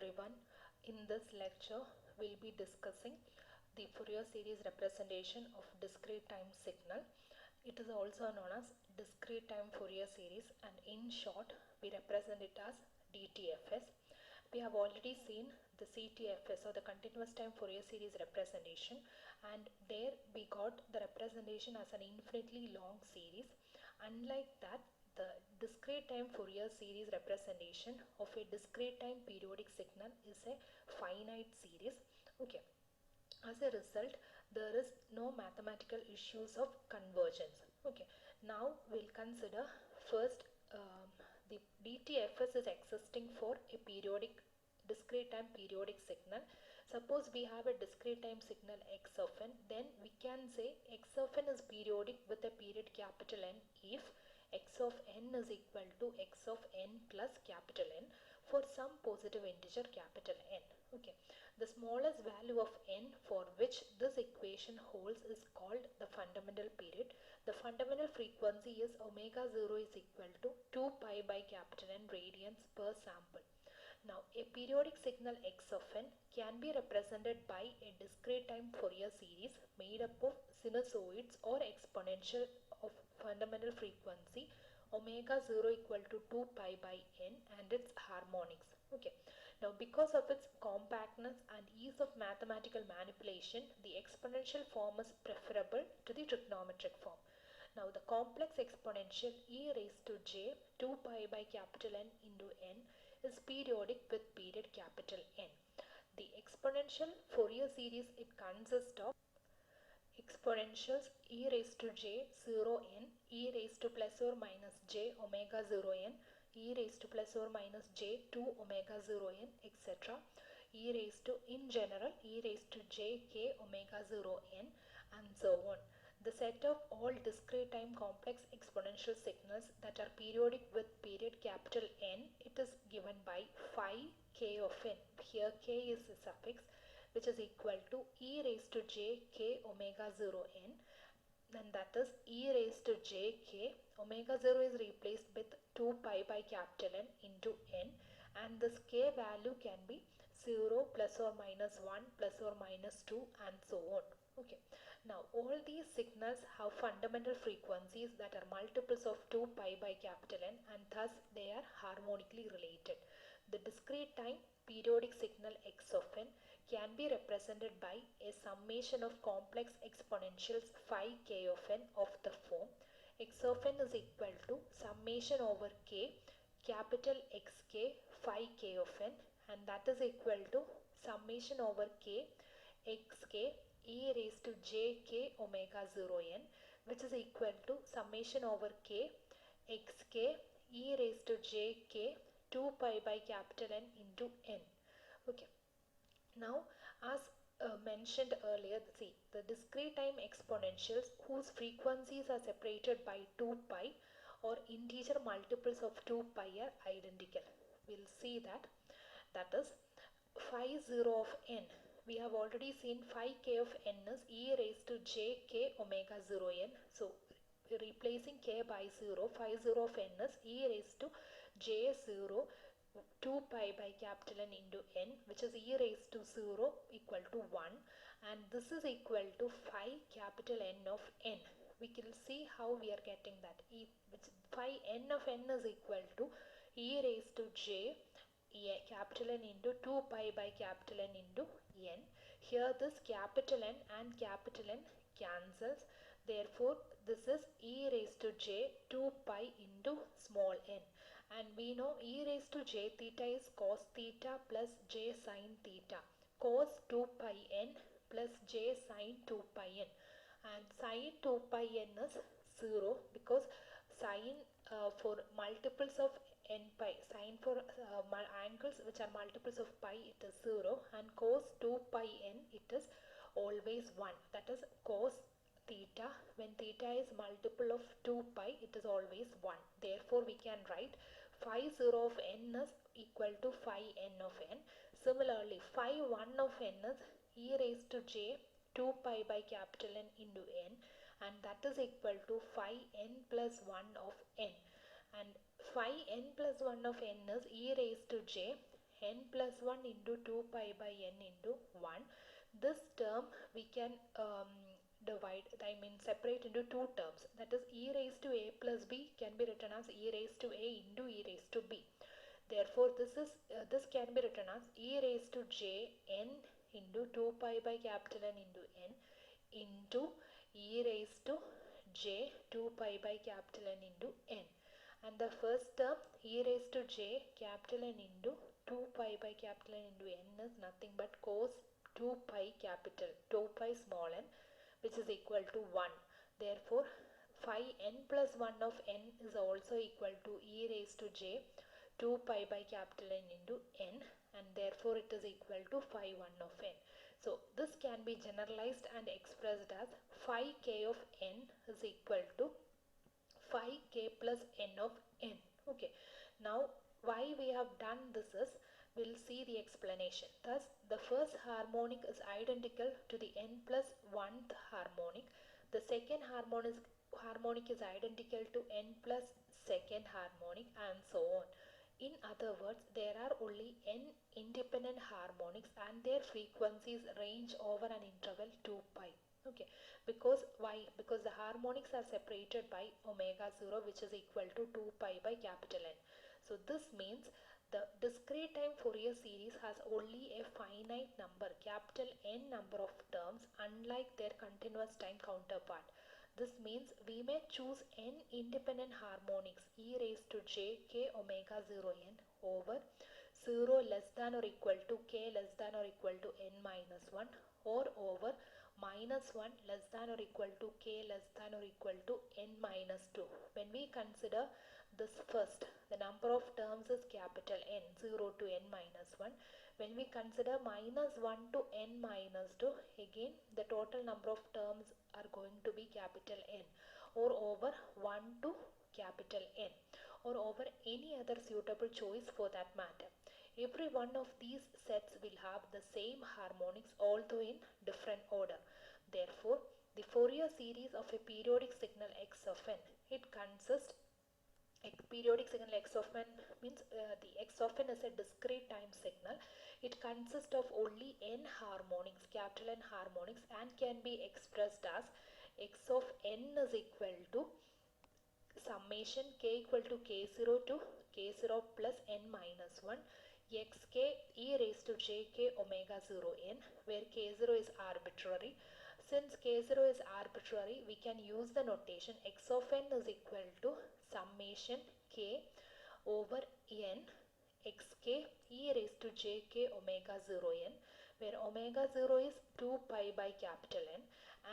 everyone. In this lecture, we'll be discussing the Fourier series representation of discrete time signal. It is also known as discrete time Fourier series, and in short, we represent it as DTFS. We have already seen the CTFS or the continuous time Fourier series representation, and there we got the representation as an infinitely long series. Unlike that, the discrete time Fourier series representation of a discrete time periodic signal is a finite series. Okay. As a result, there is no mathematical issues of convergence. Okay. Now we'll consider first the DTFS is existing for a periodic discrete time periodic signal. Suppose we have a discrete time signal x of n, then we can say x of n is periodic with a period capital N if x of n is equal to x of n plus capital N for some positive integer capital N. Okay. The smallest value of n for which this equation holds is called the fundamental period. The fundamental frequency is omega 0 is equal to 2 pi by capital N radians per sample. Now, a periodic signal x of n can be represented by a discrete time Fourier series made up of sinusoids or exponential of fundamental frequency omega 0 equal to 2 pi by n and its harmonics. Okay. Now, because of its compactness and ease of mathematical manipulation, the exponential form is preferable to the trigonometric form. Now, the complex exponential e raised to j 2 pi by capital N into n is periodic with period capital N. The exponential Fourier series, it consists of exponentials e raised to j 0 n, e raised to plus or minus j omega 0 n, e raised to plus or minus j 2 omega 0 n, etc. e raised to, in general, e raised to j k omega 0 n, and so on. The set of all discrete time complex exponential signals that are periodic with period capital N, it is given by phi k of n. Here k is a suffix, which is equal to e raised to j k omega 0 n, and that is e raised to j k omega 0 is replaced with 2 pi by capital N into n, and this k value can be 0 plus or minus 1 plus or minus 2 and so on. Okay. Now, all these signals have fundamental frequencies that are multiples of 2 pi by capital N, and thus they are harmonically related. The discrete time periodic signal x of n can be represented by a summation of complex exponentials phi k of n of the form x of n is equal to summation over k capital xk phi k of n, and that is equal to summation over k xk e raised to j k omega 0 n, which is equal to summation over k xk e raised to j k 2 pi by capital N into n. Okay. Now, as mentioned earlier, see, the discrete time exponentials whose frequencies are separated by 2 pi or integer multiples of 2 pi are identical. We'll see that. That is phi 0 of n. We have already seen phi k of n is e raised to j k omega 0 n. So, replacing k by 0, phi 0 of n is e raised to j 0 2 pi by capital N into n, which is e raised to 0 equal to 1, and this is equal to phi capital N of n. We can see how we are getting that. Which phi n of n is equal to e raised to j capital N into 2 pi by capital N into n. Here this capital N and capital N cancels. Therefore, this is e raised to j 2 pi into small n. And we know e raised to j theta is cos theta plus j sin theta. Cos 2 pi n plus j sin 2 pi n. And sin 2 pi n is 0 because sin for multiples of n pi, sin for angles which are multiples of pi, it is 0, and cos 2 pi n, it is always 1. That is cos theta, when theta is multiple of 2 pi, it is always 1. Therefore, we can write phi 0 of n is equal to phi n of n. Similarly, phi 1 of n is e raised to j 2 pi by capital N into n, and that is equal to phi n plus 1 of n. And phi n plus 1 of n is e raised to j n plus 1 into 2 pi by n into 1. This term we can separate into two terms. That is, e raised to a plus b can be written as e raised to a into e raised to b. Therefore, this can be written as e raised to j n into 2 pi by capital N into n into e raised to j 2 pi by capital N into n. And the first term, e raised to j capital N into 2 pi by capital N into n, is nothing but cos 2 pi capital 2 pi small n, which is equal to 1. Therefore, phi n plus 1 of n is also equal to e raised to j 2 pi by capital N into n, and therefore it is equal to phi 1 of n. So this can be generalized and expressed as phi k of n is equal to phi k plus n of n. Okay, now why we have done this is, we'll see the explanation. Thus, the first harmonic is identical to the n plus 1th harmonic. The second harmonic is identical to n plus second harmonic, and so on. In other words, there are only n independent harmonics and their frequencies range over an interval 2 pi. Okay, because why? Because the harmonics are separated by omega 0, which is equal to 2 pi by capital N. So this means the discrete time Fourier series has only a finite number, capital N number of terms, unlike their continuous time counterpart. This means we may choose n independent harmonics e raised to j k omega 0 n over 0 less than or equal to k less than or equal to n minus 1, or over minus 1 less than or equal to k less than or equal to n minus 2. When we consider this first, the number of terms is capital N, 0 to n minus 1. When we consider minus 1 to n minus 2, again the total number of terms are going to be capital N, or over 1 to capital N, or over any other suitable choice for that matter. Every one of these sets will have the same harmonics, although in different order. Therefore, the Fourier series of a periodic signal x of n, it consists, periodic signal x of n means the x of n is a discrete time signal. It consists of only n harmonics, capital N harmonics, and can be expressed as x of n is equal to summation k equal to k0 to k0 plus n minus 1 xk e raised to jk omega 0 n, where k0 is arbitrary. Since k0 is arbitrary, we can use the notation x of n is equal to summation k over n xk e raised to jk omega 0 n, where omega 0 is 2 pi by capital N,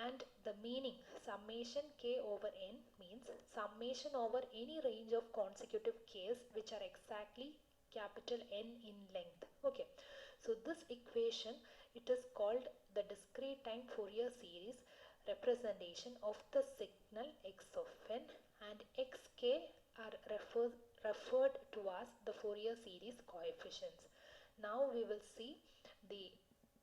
and the meaning summation k over n means summation over any range of consecutive k's which are exactly capital N in length. Okay, so this equation, it is called the discrete time Fourier series representation of the signal x of n, and xk are referred to as the Fourier series coefficients. Now we will see the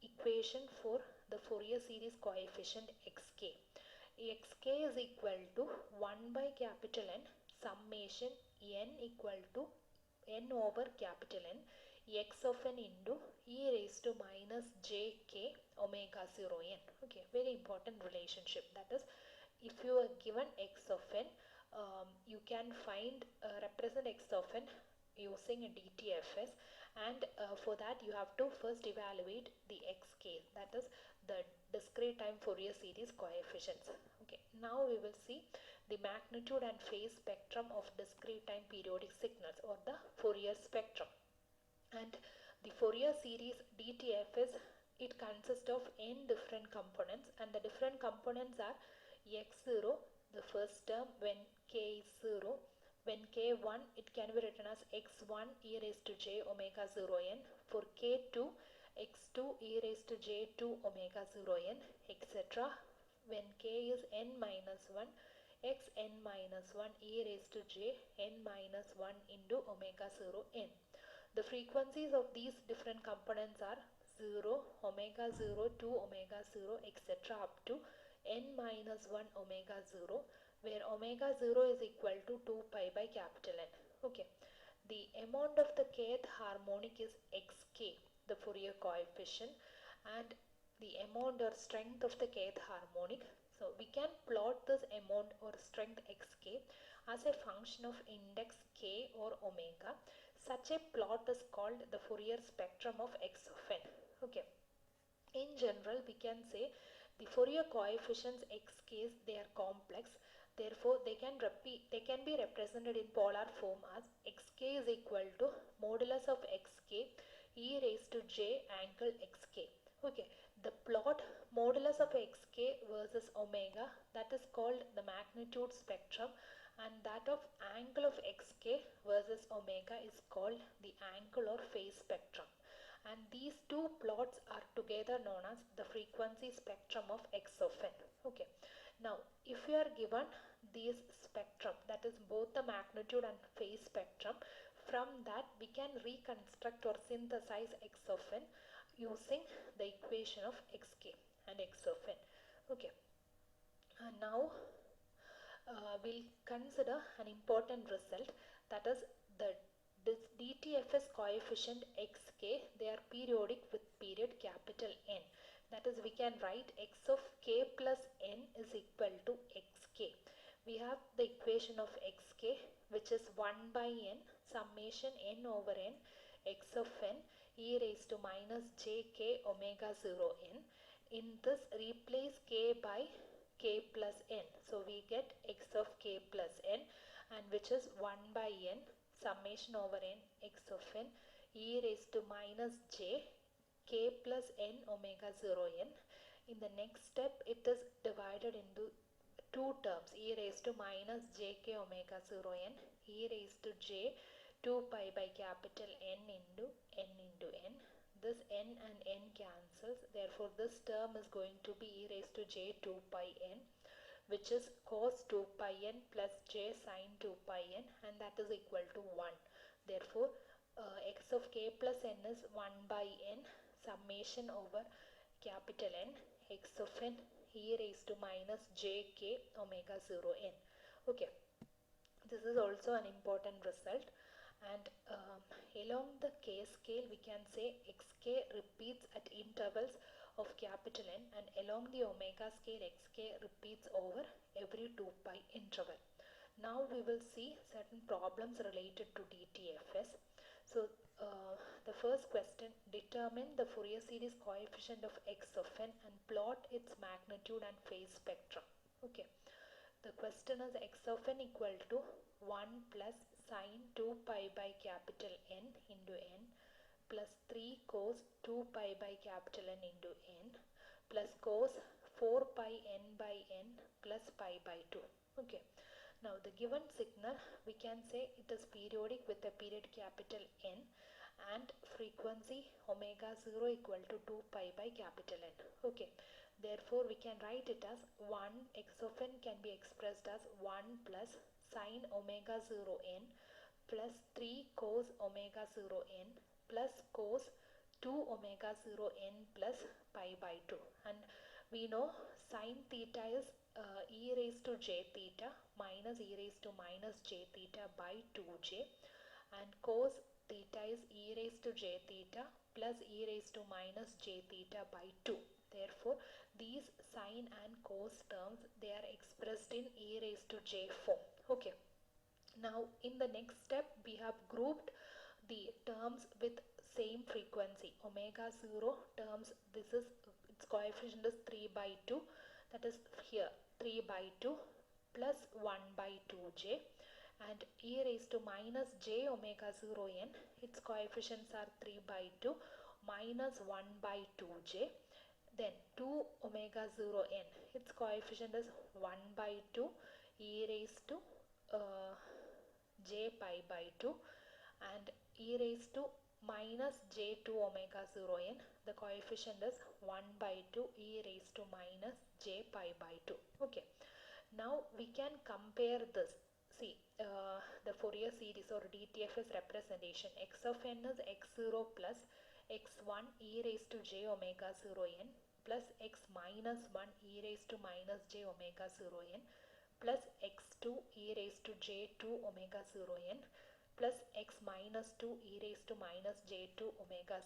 equation for the Fourier series coefficient xk. Xk is equal to 1 by capital N summation n equal to n over capital N x of n into e raised to minus jk omega 0 n. Okay, very important relationship. That is, if you are given x of n, you can represent x of n using a DTFS, and for that you have to first evaluate the xk, that is the discrete time Fourier series coefficients. Okay, now we will see the magnitude and phase spectrum of discrete time periodic signals, or the Fourier spectrum. And the Fourier series DTFS, it consists of n different components, and the different components are x0, the first term when k is 0. When k1, it can be written as x1 e raised to j omega 0 n. For k2, x2 e raised to j2 omega 0 n, etc. When k is n minus 1, xn minus 1 e raised to j n minus 1 into omega 0 n. The frequencies of these different components are 0, omega 0, 2 omega 0, etc. up to n minus 1 omega 0, where omega 0 is equal to 2 pi by capital N. Okay, the amount of the kth harmonic is xk, Fourier coefficient and the amount or strength of the kth harmonic. So we can plot this amount or strength xk as a function of index k or omega. Such a plot is called the Fourier spectrum of x of n. Okay. In general, we can say the Fourier coefficients xk's, they are complex. Therefore, they can be represented in polar form as xk is equal to modulus of xk e raised to j angle xk. Okay, the plot modulus of xk versus omega, that is called the magnitude spectrum, and that of angle of xk versus omega is called the angle or phase spectrum. And these two plots are together known as the frequency spectrum of x of n. Okay. Now, if you are given these spectrum, that is both the magnitude and phase spectrum, from that we can reconstruct or synthesize x of n using the equation of xk and x of n. Okay. Now we'll consider an important result, that is the DTFS coefficient xk, they are periodic with period capital N. That is, we can write x of k plus n is equal to xk. We have the equation of xk, which is 1 by n summation n over n x of n e raised to minus jk omega 0 n. In this, replace k by k plus n. So we get x of k plus n, and which is 1 by n summation over n x of n e raised to minus j k plus n omega 0 n. In the next step, it is divided into two terms, e raised to minus jk omega 0 n e raised to j 2 pi by capital N into n. This n and n cancels, therefore this term is going to be e raised to j 2 pi n, which is cos 2 pi n plus j sin 2 pi n, and that is equal to 1. Therefore, x of k plus n is 1 by n summation over capital N x of n e raised to minus jk omega 0 n. Okay, this is also an important result. And along the k scale, we can say xk repeats at intervals of capital N, and along the omega scale, xk repeats over every 2 pi interval. Now we will see certain problems related to DTFS. So the first question, determine the Fourier series coefficient of x of n and plot its magnitude and phase spectrum. Okay, the question is x of n equal to 1 plus sin 2 pi by capital N into n plus 3 cos 2 pi by capital N into n plus cos 4 pi n by n plus pi by 2. Okay. Now the given signal, we can say it is periodic with a period capital N and frequency omega 0 equal to 2 pi by capital N. Okay. Therefore, we can write it as 1 x of n can be expressed as 1 plus sin omega 0 n plus 3 cos omega 0 n plus cos 2 omega 0 n plus pi by 2. And we know sin theta is e raised to j theta minus e raised to minus j theta by 2j, and cos theta is e raised to j theta plus e raised to minus j theta by 2. Therefore, these sin and cos terms, they are expressed in e raised to j form. Okay. Now in the next step, we have grouped the terms with same frequency. Omega 0 terms, this is its coefficient is 3 by 2, that is here 3 by 2 plus 1 by 2j, and e raised to minus j omega 0 n, its coefficients are 3 by 2 minus 1 by 2j. Then 2 omega 0 n, its coefficient is 1 by 2 e raised to j pi by 2, and e raised to minus j2 omega 0 n, the coefficient is 1 by 2 e raised to minus j pi by 2. Okay. Now we can compare this. See, the Fourier series or DTFS representation, x of n is x0 plus x1 e raised to j omega 0 n plus x minus 1 e raised to minus j omega 0 n plus x2 e raised to j2 omega 0 n plus x minus 2 e raised to minus j2 omega